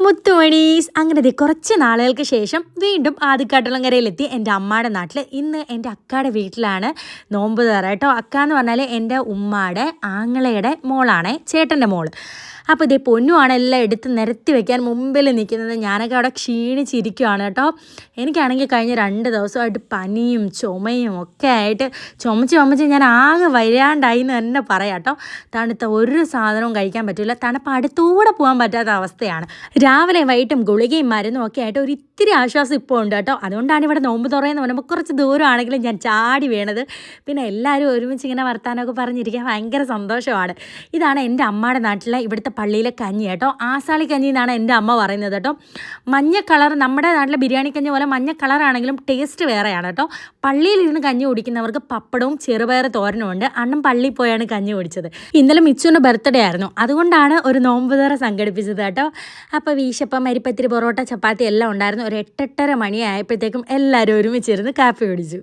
മുത്തുമണീസ് അങ്ങനെ കുറച്ച് നാളുകൾക്ക് ശേഷം വീണ്ടും ആദിക്കാട്ടുളങ്ങരയിലെത്തി എൻ്റെ അമ്മയുടെ നാട്ടിൽ. ഇന്ന് എൻ്റെ അക്കയുടെ വീട്ടിലാണ് നോമ്പ് തുറ കേട്ടോ. അക്ക എന്ന് പറഞ്ഞാൽ എൻ്റെ ഉമ്മയുടെ ആങ്ങളയുടെ മോളാണേ, ചേട്ടൻ്റെ മോള്. അപ്പോൾ ഇതേ പൊന്നുമാണ് എല്ലാം എടുത്ത് നിരത്തി വെക്കാൻ മുമ്പിൽ നിൽക്കുന്നത്. ഞാനൊക്കെ അവിടെ ക്ഷീണിച്ചിരിക്കുകയാണ് കേട്ടോ. എനിക്കാണെങ്കിൽ കഴിഞ്ഞ 2 ദിവസമായിട്ട് പനിയും ചുമയും ഒക്കെ ആയിട്ട് ചുമച്ച് ഞാൻ ആകെ വരാണ്ടായി എന്ന് തന്നെ പറയാം കേട്ടോ. തണുത്ത ഒരു സാധനവും കഴിക്കാൻ പറ്റില്ല, തണുപ്പ് അടുത്തൂടെ പോകാൻ പറ്റാത്ത അവസ്ഥയാണ്. രാവിലെ വൈകിട്ടും ഗുളികയും മരുന്നും ഒക്കെ ആയിട്ട് ഒരു ഇത്തിരി ആശ്വാസം ഇപ്പോൾ ഉണ്ട് കേട്ടോ. അതുകൊണ്ടാണ് ഇവിടെ നോമ്പ് തുറയെന്ന് പറയുമ്പോൾ കുറച്ച് ദൂരമാണെങ്കിലും ഞാൻ ചാടി വീണത്. പിന്നെ എല്ലാവരും ഒരുമിച്ച് ഇങ്ങനെ വർത്താനമൊക്കെ പറഞ്ഞിരിക്കാൻ ഭയങ്കര സന്തോഷമാണ്. ഇതാണ് എൻ്റെ അമ്മയുടെ നാട്ടിലെ ഇവിടുത്തെ പള്ളിയിലെ കഞ്ഞി കേട്ടോ. ആസാളി കഞ്ഞി എന്നാണ് എൻ്റെ അമ്മ പറയുന്നത് കേട്ടോ. മഞ്ഞ കളർ, നമ്മുടെ നാട്ടിലെ ബിരിയാണി കഞ്ഞി പോലെ മഞ്ഞ കളറാണെങ്കിലും ടേസ്റ്റ് വേറെയാണ് കേട്ടോ. പള്ളിയിലിരുന്ന് കഞ്ഞി കുടിക്കുന്നവർക്ക് പപ്പടവും ചെറുപയർ തോരനും ഉണ്ട്. അണ്ണൻ പള്ളിയിൽ പോയാണ് കഞ്ഞി കുടിച്ചത്. ഇന്നലെ മിച്ചുവിൻ്റെ ബർത്ത്ഡേ ആയിരുന്നു, അതുകൊണ്ടാണ് ഒരു നോമ്പ് തുറ സംഘടിപ്പിച്ചത് കേട്ടോ. അപ്പോൾ വീശപ്പം, അരിപ്പത്തിരി, പൊറോട്ട, ചപ്പാത്തി എല്ലാം ഉണ്ടായിരുന്നു. ഒരു 8-8:30 മണിയായപ്പോഴത്തേക്കും എല്ലാവരും ഒരുമിച്ചിരുന്ന് കാപ്പി കുടിച്ചു.